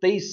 23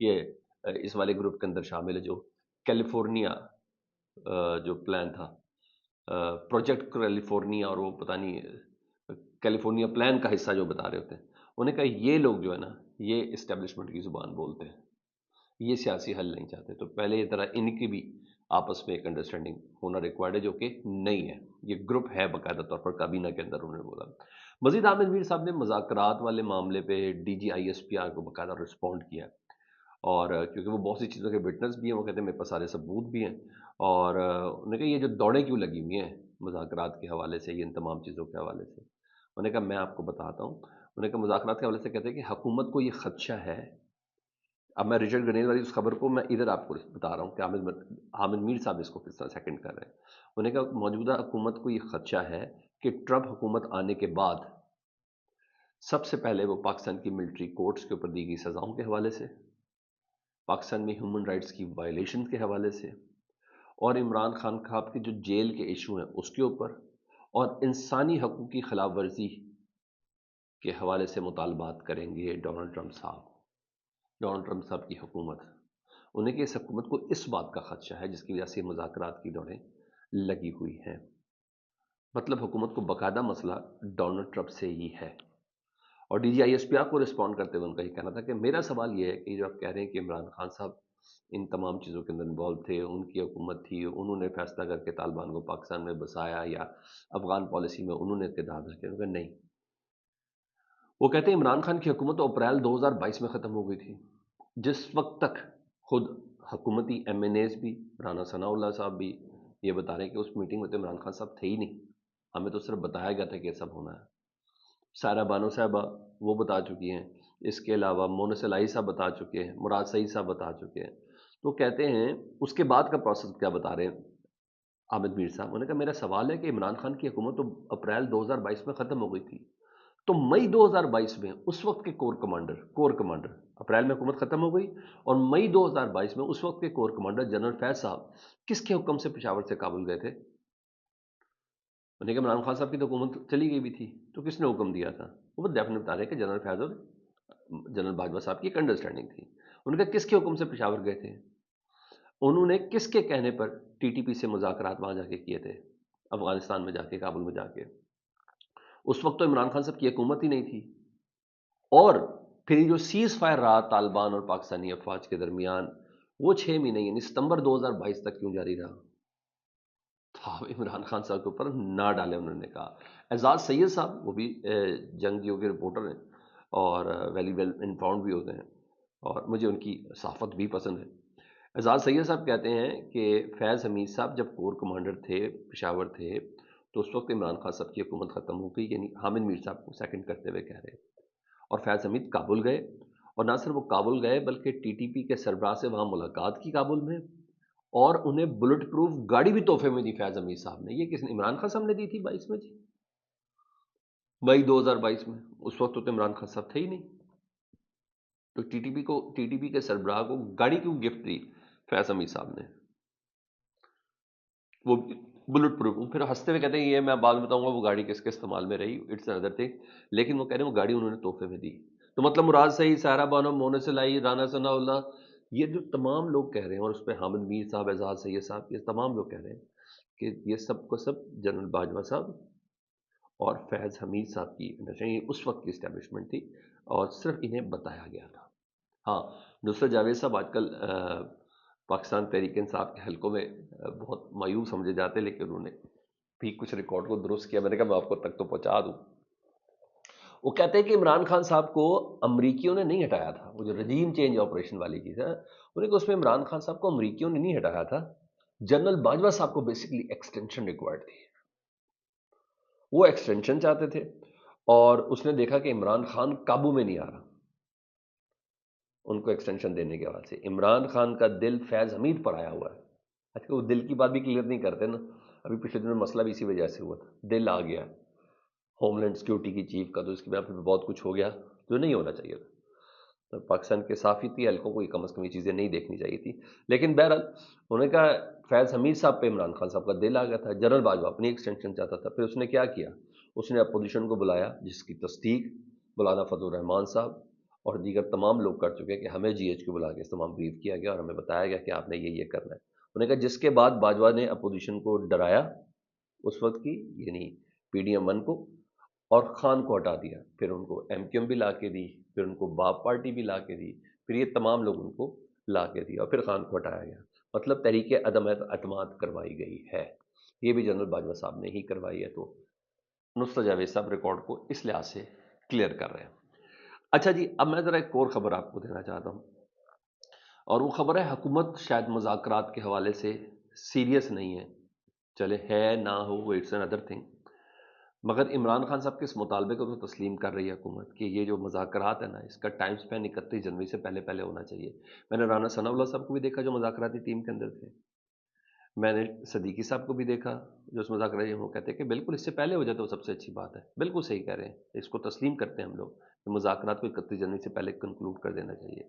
یہ اس والے گروپ کے اندر شامل ہے جو کیلیفورنیا جو پلان تھا، پروجیکٹ کیلیفورنیا، اور وہ پتہ نہیں کیلیفورنیا پلان کا حصہ جو بتا رہے ہوتے ہیں، انہوں نے کہا یہ لوگ جو ہے نا یہ اسٹیبلشمنٹ کی زبان بولتے ہیں، یہ سیاسی حل نہیں چاہتے، تو پہلے یہ طرح ان کی بھی آپس میں ایک انڈرسٹینڈنگ ہونا ریکوائرڈ ہے جو کہ نہیں ہے۔ یہ گروپ ہے باقاعدہ طور پر کابینہ کے اندر، انہوں نے بولا۔ مزید عامر میر صاحب نے مذاکرات والے معاملے پہ D G I S P R کو باقاعدہ رسپونڈ کیا، اور کیونکہ وہ بہت سی چیزوں کے وٹنس بھی ہیں، وہ کہتے ہیں میرے پاس سارے ثبوت بھی ہیں، اور انہوں نے کہا یہ جو دوڑیں کیوں لگی ہوئی ہیں مذاکرات کے حوالے سے، یہ ان تمام چیزوں کے حوالے سے، انہوں نے کہا میں آپ کو بتاتا ہوں۔ انہوں نے کہا مذاکرات کے حوالے سے کہتے ہیں کہ حکومت کو یہ خدشہ ہے، اب میں رچرڈ گرنیل والی اس خبر کو میں ادھر آپ کو بتا رہا ہوں کہ حامد میر صاحب اس کو کس طرح سیکنڈ کر رہے ہیں۔ انہوں نے کہا موجودہ حکومت کو یہ خدشہ ہے کہ ٹرمپ حکومت آنے کے بعد سب سے پہلے وہ پاکستان کی ملٹری کورٹس کے اوپر دی گئی سزاؤں کے حوالے سے، پاکستان میں ہیومن رائٹس کی وائلیشن کے حوالے سے، اور عمران خان صاحب کے جو جیل کے ایشو ہیں اس کے اوپر، اور انسانی حقوق کی خلاف ورزی کے حوالے سے مطالبات کریں گے ڈونلڈ ٹرمپ صاحب کی حکومت۔ انہیں کہ اس حکومت کو اس بات کا خدشہ ہے جس کی وجہ سے مذاکرات کی دوڑیں لگی ہوئی ہیں، مطلب حکومت کو باقاعدہ مسئلہ ڈونلڈ ٹرمپ سے ہی ہے۔ اور D G I S P R کو رسپونڈ کرتے ہوئے ان کا یہ کہنا تھا کہ میرا سوال یہ ہے کہ جو آپ کہہ رہے ہیں کہ عمران خان صاحب ان تمام چیزوں کے اندر انوالو تھے، ان کی حکومت تھی، انہوں نے فیصلہ کر کے طالبان کو پاکستان میں بسایا، یا افغان پالیسی میں انہوں نے اقتدار رکھے، انہوں نے کہا نہیں۔ وہ کہتے ہیں عمران خان کی حکومت اپریل 2022 میں ختم ہو گئی تھی، جس وقت تک خود حکومتی ایم این ایز بھی، رانا ثناء اللہ صاحب بھی یہ بتا رہے ہیں کہ اس میٹنگ میں تو عمران خان صاحب تھے ہی نہیں، ہمیں تو صرف بتایا گیا تھا کہ یہ سب ہونا ہے۔ سائرہ بانو صاحبہ وہ بتا چکی ہیں، اس کے علاوہ مونس الہی صاحب بتا چکے ہیں، مراد سعید صاحب بتا چکے ہیں۔ تو کہتے ہیں اس کے بعد کا پروسیس کیا بتا رہے ہیں عامر میر صاحب، انہوں نے کہا میرا سوال ہے کہ عمران خان کی حکومت تو اپریل 2022 میں ختم ہو گئی تھی، تو مئی 2022 میں اس وقت کے کور کمانڈر اپریل میں حکومت ختم ہو گئی، اور مئی 2022 میں اس وقت کے کور کمانڈر جنرل فیض صاحب کس کے حکم سے پشاور سے کابل گئے تھے؟ انہوں نے کہا عمران خان صاحب کی تو حکومت چلی گئی بھی تھی، تو کس نے حکم دیا تھا؟ وہ ڈیفینیٹ بتا رہے ہیں کہ جنرل فیض اور جنرل باجوہ صاحب کی ایک انڈرسٹینڈنگ تھی۔ انہوں نے کہا کس کے حکم سے پشاور گئے تھے؟ انہوں نے کس کے کہنے پر ٹی ٹی پی سے مذاکرات وہاں جا کے کیے تھے، افغانستان میں جا کے، کابل میں جا کے؟ اس وقت تو عمران خان صاحب کی حکومت ہی نہیں تھی۔ اور پھر جو سیز فائر رہا طالبان اور پاکستانی افواج کے درمیان، وہ 6 مہینے یعنی ستمبر 2022 تک کیوں جاری رہا؟ تو عمران خان صاحب کے اوپر نہ ڈالے، انہوں نے کہا۔ اعزاز سید صاحب وہ بھی جنگیوں کے رپورٹر ہیں اور ویری ویل انفارمڈ بھی ہوتے ہیں، اور مجھے ان کی صحافت بھی پسند ہے۔ اعزاز سید صاحب کہتے ہیں کہ فیض حمید صاحب جب کور کمانڈر تھے، پشاور تھے، تو اس وقت عمران خان صاحب کی حکومت ختم ہو گئی، یعنی حامد میر صاحب کو سیکنڈ کرتے ہوئے کہہ رہے ہیں۔ اور فیض حمید کابل گئے، اور نہ صرف وہ کابل گئے بلکہ ٹی ٹی پی کے سربراہ سے وہاں ملاقات کی کابل میں، اور انہیں بلٹ پروف گاڑی بھی تحفے میں دی فیض حمید صاحب نے۔ یہ کس نے؟ عمران خان صاحب نے دی تھی 22 میں، جی مئی 2022 میں۔ اس وقت تو عمران خان صاحب تھے ہی نہیں، تو ٹی ٹی پی کے سربراہ کو گاڑی کیوں گفٹ دی فیض حمید صاحب نے؟ وہ بلٹ پروف۔ پھر ہنستے ہوئے کہتے ہیں یہ میں بعد میں بتاؤں گا وہ گاڑی کس کے استعمال میں رہی، اٹس اندر تھنگ، لیکن وہ کہہ رہے ہیں وہ گاڑی انہوں نے تحفے میں دی۔ تو مطلب مراد سعید، سائرہ بانو، مونس الہی، رانا ثناء اللہ، یہ جو تمام لوگ کہہ رہے ہیں، اور اس پہ حامد میر صاحب، اعزاز سید صاحب، یہ تمام لوگ کہہ رہے ہیں کہ یہ سب کو سب جنرل باجوہ صاحب اور فیض حمید صاحب کی اس وقت کی اسٹیبلشمنٹ تھی، اور صرف انہیں بتایا گیا تھا۔ ہاں، نصرت جاوید صاحب آج کل پاکستان تحریک انصاف کے حلقوں میں بہت مایوب سمجھے جاتے، لیکن انہوں نے بھی کچھ ریکارڈ کو درست کیا، میں نے کہا میں آپ کو تک تو پہنچا دوں۔ وہ کہتے ہیں کہ عمران خان صاحب کو امریکیوں نے نہیں ہٹایا تھا، وہ جو رجیم چینج آپریشن والی چیز ہے، انہوں نے کہا اس میں عمران خان صاحب کو امریکیوں نے نہیں ہٹایا تھا، جنرل باجوہ صاحب کو بیسیکلی ایکسٹینشن ریکوائرڈ تھی، وہ ایکسٹینشن چاہتے تھے، اور اس نے دیکھا کہ عمران خان قابو میں نہیں آ رہا، ان کو ایکسٹینشن دینے کے بعد سے عمران خان کا دل فیض حمید پر آیا ہوا ہے۔ اچھا، وہ دل کی بات بھی کلیئر نہیں کرتے نا، ابھی پچھلے دنوں مسئلہ بھی اسی وجہ سے ہوا تھا، دل آ گیا ہوم لینڈ سیکورٹی کی چیف کا، تو اس کی بنا پہ بہت کچھ ہو گیا جو نہیں ہونا چاہیے تھا۔ تو پاکستان کے صحافتی حلقوں کو کم از کم یہ چیزیں نہیں دیکھنی چاہیے تھی، لیکن بہرحال انہوں نے کہا فیض حمید صاحب پہ عمران خان صاحب کا دل آ گیا تھا، جنرل باجوہ اپنی ایکسٹینشن چاہتا تھا۔ پھر اس نے کیا کیا، اس نے اپوزیشن کو بلایا، جس کی تصدیق مولانا فضل الرحمان صاحب اور دیگر تمام لوگ کر چکے کہ ہمیں جی ایچ کو بلا کے اس تمام بریف کیا گیا اور ہمیں بتایا گیا کہ آپ نے یہ کرنا ہے. انہوں نے کہا جس کے بعد باجوہ نے اپوزیشن کو ڈرایا اس وقت کی، یعنی پی ڈی ایم ون کو، اور خان کو ہٹا دیا، پھر ان کو ایم کیو ایم بھی لا کے دی، پھر ان کو باپ پارٹی بھی لا کے دی، پھر یہ تمام لوگ ان کو لا کے دیا اور پھر خان کو ہٹایا گیا. مطلب تحریک عدم اعتماد کروائی گئی ہے. یہ بھی جنرل باجوہ صاحب نے ہی کروائی ہے. تو نصرت جاوید صاحب ریکارڈ کو اس لحاظ سے کلیئر کر رہے ہیں. اچھا جی، اب میں ذرا ایک اور خبر آپ کو دینا چاہتا ہوں، اور وہ خبر ہے حکومت شاید مذاکرات کے حوالے سے سیریس نہیں ہے، چلے ہے نہ ہو وہ اٹس این ادر تھنگ، مگر عمران خان صاحب کے اس مطالبے کو تو تسلیم کر رہی ہے حکومت کہ یہ جو مذاکرات ہیں نا، اس کا ٹائم سپین 31 جنوری سے پہلے پہلے ہونا چاہیے. میں نے رانا ثناء اللہ صاحب کو بھی دیکھا جو مذاکراتی ٹیم کے اندر تھے، میں نے صدیقی صاحب کو بھی دیکھا جو اس مذاکرات، وہ کہتے ہیں کہ بالکل اس سے پہلے ہو جائے تو سب سے اچھی بات ہے. بالکل صحیح کہہ رہے ہیں، اس کو تسلیم کرتے ہیں ہم لوگ کہ مذاکرات کو 31 جنوری سے پہلے کنکلوڈ کر دینا چاہیے.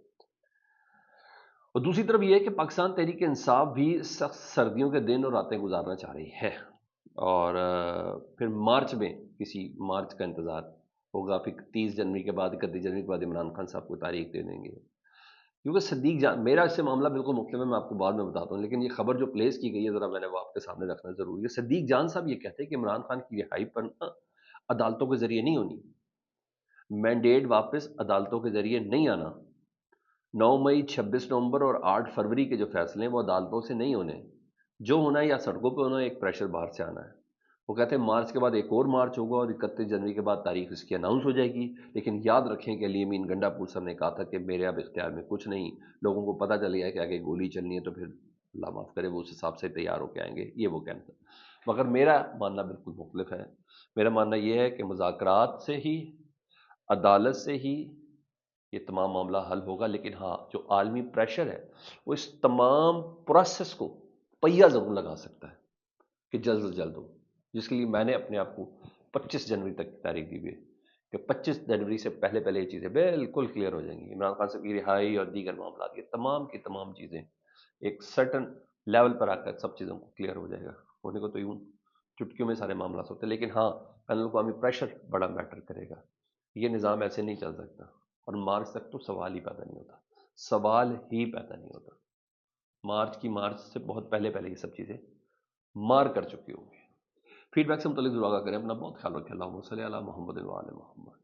اور دوسری طرف یہ ہے کہ پاکستان تحریک انصاف بھی سخت سردیوں کے دن اور راتیں گزارنا چاہ رہی ہے، اور پھر مارچ میں کسی مارچ کا انتظار ہوگا، پھر 30 جنوری کے بعد 31 جنوری کے بعد عمران خان صاحب کو تاریخ دے دیں گے. کیونکہ صدیق جان، میرا اس سے معاملہ بالکل مختلف ہے، میں آپ کو بعد میں بتاتا ہوں، لیکن یہ خبر جو پلیس کی گئی ہے ذرا میں نے وہ آپ کے سامنے رکھنا ضروری ہے. صدیق جان صاحب یہ کہتے ہیں کہ عمران خان کی رہائی پر عدالتوں کے ذریعے نہیں ہونی، مینڈیٹ واپس عدالتوں کے ذریعے نہیں آنا. 9 مئی، 26 نومبر اور 8 فروری کے جو فیصلے ہیں وہ عدالتوں سے نہیں ہونے، جو ہونا ہے یا سڑکوں پہ ہونا ہے، ایک پریشر باہر سے آنا ہے. وہ کہتے ہیں مارچ کے بعد ایک اور مارچ ہوگا اور 31 جنوری کے بعد تاریخ اس کی اناؤنس ہو جائے گی. لیکن یاد رکھیں کہ علی امین گنڈا پور صاحب نے کہا تھا کہ میرے اب اختیار میں کچھ نہیں، لوگوں کو پتہ چل گیا کہ آگے گولی چلنی ہے تو پھر اللہ معاف کرے وہ اس حساب سے تیار ہو کے آئیں گے، یہ وہ کہنا تھا. مگر میرا ماننا بالکل مختلف ہے. میرا ماننا یہ ہے کہ مذاکرات سے ہی، عدالت سے ہی یہ تمام معاملہ حل ہوگا. لیکن ہاں، جو عالمی پریشر ہے وہ اس تمام پروسیس کو پہیہ ضرور لگا سکتا ہے کہ جلد از جلد ہو، جس کے لیے میں نے اپنے آپ کو 25 جنوری تک کی تاریخ دی ہوئی ہے کہ 25 جنوری سے پہلے پہلے یہ چیزیں بالکل کلیئر ہو جائیں گی. عمران خان صاحب کی رہائی اور دیگر معاملات، یہ تمام کی تمام چیزیں ایک سرٹن لیول پر آ کر سب چیزوں کو کلیئر ہو جائے گا. ہونے کو تو یوں چٹکیوں میں سارے معاملات ہوتے ہیں، لیکن ہاں بین الاقوامی پریشر بڑا میٹر کرے گا. یہ نظام ایسے نہیں چل سکتا، اور مارچ تک تو سوال ہی پیدا نہیں ہوتا، سوال ہی پیدا نہیں ہوتا. مارچ سے بہت پہلے پہلے یہ سب چیزیں مار کر چکی ہوں گی. فیڈ بیک سے متعلق ضرور آگاہ کریں. اپنا بہت خیال رکھیں. اللہم صلی علی محمد و آل محمد.